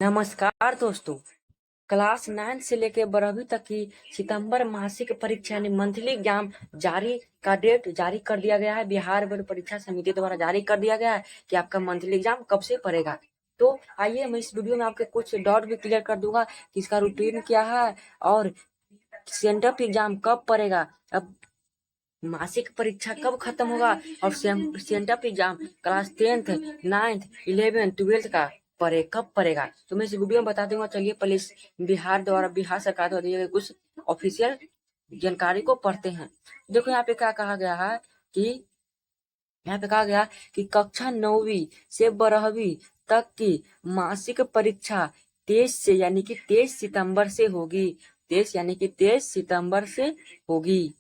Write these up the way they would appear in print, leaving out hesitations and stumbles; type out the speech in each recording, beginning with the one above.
नमस्कार दोस्तों। क्लास 9 से लेकर 12वीं तक की सितंबर मासिक परीक्षा यानी मंथली एग्जाम जारी का डेट जारी कर दिया गया है। बिहार बोर्ड परीक्षा समिति द्वारा जारी कर दिया गया है कि आपका मंथली एग्जाम कब से पड़ेगा। तो आइए मैं इस वीडियो में आपके कुछ डाउट भी क्लियर कर दूंगा कि इसका रूटीन क्या है और सेंटर एग्जाम कब पड़ेगा, अब मासिक परीक्षा कब खत्म होगा और centre exam class 10th 9th 11th 12th का कब पड़ेगा। तो मैं इस वीडियो में बता दूंगा। चलिए पहले इस बिहार सरकार द्वारा दिए गए कुछ ऑफिशियल जानकारी को पढ़ते हैं। देखो यहाँ पे क्या कहा गया है कि कक्षा 9वीं से 12वीं तक की मासिक परीक्षा 23 सितंबर से होगी। 23 सितंबर से होगी।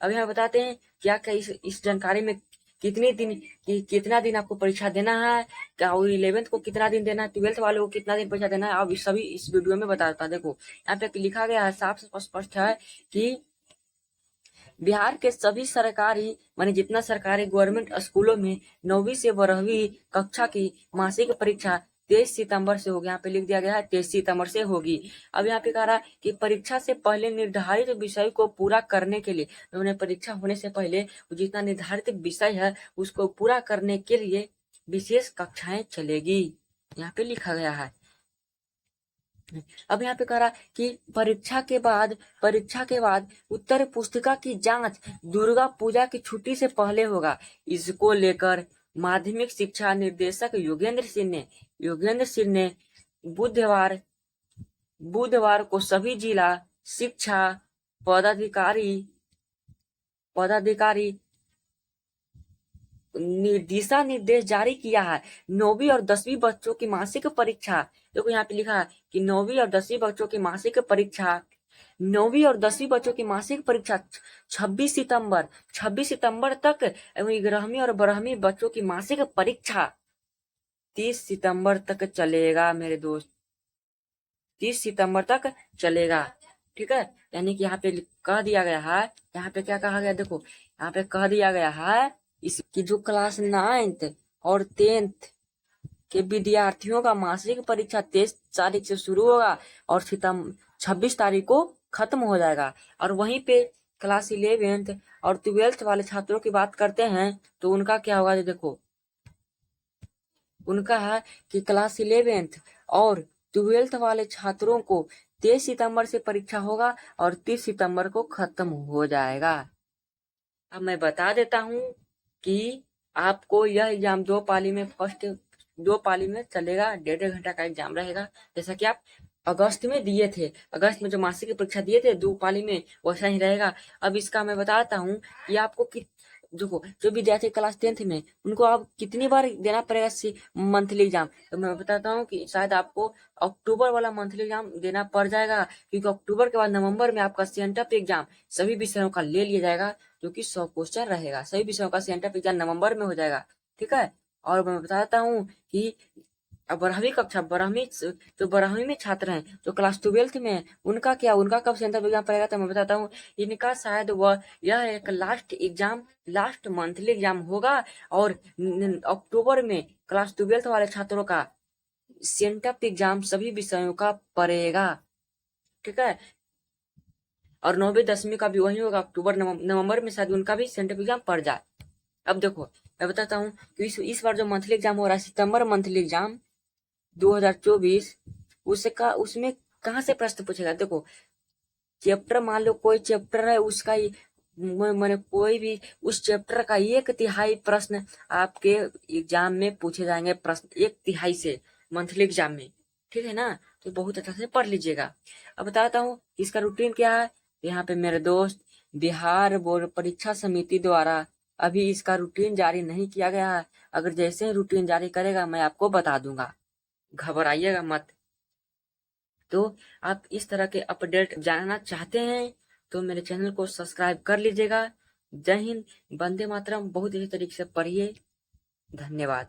अब यहाँ बताते हैं क्या क्या इस जानकारी में कितना दिन आपको परीक्षा देना है, क्या 11th को कितना दिन देना है, 12th वाले को कितना दिन परीक्षा देना है। अब सभी इस वीडियो में बताता है। देखो यहाँ पे लिखा गया है, साफ स्पष्ट है कि बिहार के सभी सरकारी माने जितना सरकारी गवर्नमेंट स्कूलों में 9वीं से 12वीं कक्षा की मासिक परीक्षा 23 सितंबर से होगी। यहाँ पे लिख दिया गया है 23 सितंबर से होगी। अब यहाँ पे कह रहा है कि परीक्षा से पहले निर्धारित विषय को पूरा करने के लिए, उन्हें परीक्षा होने से पहले जितना निर्धारित विषय है उसको पूरा करने के लिए विशेष कक्षाएं चलेगी। यहाँ पे लिखा गया है। अब यहाँ पे कह रहा कि परीक्षा के बाद उत्तर पुस्तिका की जांच दुर्गा पूजा की छुट्टी से पहले होगा। इसको लेकर माध्यमिक शिक्षा निर्देशक योगेंद्र सिंह ने बुधवार को सभी जिला शिक्षा पदाधिकारी दिशा निर्देश जारी किया है। 9वीं और 10वीं बच्चों की मासिक परीक्षा, देखो यहाँ पे लिखा है कि 9वीं और 10वीं बच्चों की मासिक परीक्षा 26 सितंबर तक एवं 11वीं और 12वीं बच्चों की मासिक परीक्षा 30 सितंबर तक चलेगा मेरे दोस्त। 30 सितंबर तक चलेगा, ठीक है। यानी कि यहाँ पे कह दिया गया है, यहाँ पे क्या कहा गया, देखो यहाँ पे कह दिया गया है इसकी जो क्लास 9th और 10th के विद्यार्थियों का मासिक परीक्षा 23 तारीख से शुरू होगा और 26 तारीख को खत्म हो जाएगा। और वहीं पे क्लास 11th और 12th वाले छात्रों की बात करते हैं तो उनका क्या होगा। देखो उनका है कि क्लास 11th और 12th वाले छात्रों को 23 सितंबर से परीक्षा होगा और 30 सितंबर को खत्म हो जाएगा। अब मैं बता देता हूँ कि आपको यह एग्जाम दो पाली में चलेगा। 1.5 घंटा का एग्जाम रहेगा। जैसा कि आप अगस्त में दिए थे, अगस्त में जो मासिक परीक्षा दिए थे 2 पाली में, वैसा ही रहेगा। अब इसका मैं बताता हूँ कि आपको देखो जो विद्यार्थी क्लास 10th में उनको आप कितनी बार देना पड़ेगा मंथली एग्जाम। तो मैं बताता हूँ कि शायद आपको अक्टूबर वाला मंथली एग्जाम देना पड़ जाएगा, क्योंकि अक्टूबर के बाद नवंबर में आपका सेंटर एग्जाम सभी विषयों का ले लिया जाएगा, जो कि 100 क्वेश्चन रहेगा। सभी विषयों का सेंटर एग्जाम नवंबर में हो जाएगा, ठीक है। और मैं बताता हूँ कि अब 12वीं में छात्र हैं जो क्लास 12th में, उनका कब सेंटर एग्जाम पड़ेगा। तो मैं बताता हूँ इनका शायद यह एक लास्ट मंथली एग्जाम होगा और अक्टूबर में क्लास 12th वाले छात्रों का सेंटर एग्जाम सभी विषयों का पड़ेगा, ठीक है। और 9वीं 10वीं का भी वही होगा, अक्टूबर नवंबर में शायद उनका भी सेंटर एग्जाम पड़ जाए। अब देखो मैं बताता हूँ कि इस बार जो मंथली एग्जाम हो रहा है, सितंबर मंथली एग्जाम 2024, उसमें कहाँ से प्रश्न पूछेगा। देखो चैप्टर, मान लो कोई चैप्टर है उसका मैंने कोई भी उस चैप्टर का 1/3 प्रश्न आपके एग्जाम में पूछे जाएंगे। प्रश्न 1/3 से मंथली एग्जाम में, ठीक है ना। तो बहुत अच्छा से पढ़ लीजिएगा। अब बताता हूँ इसका रूटीन क्या है। यहाँ पे मेरे दोस्त बिहार बोर्ड परीक्षा समिति द्वारा अभी इसका रूटीन जारी नहीं किया गया है। अगर जैसे ही रूटीन जारी करेगा मैं आपको बता दूंगा, घबराइएगा मत। तो आप इस तरह के अपडेट जानना चाहते हैं तो मेरे चैनल को सब्सक्राइब कर लीजिएगा। जय हिंद, वंदे मातरम। बहुत अच्छी तरीके से पढ़िए। धन्यवाद।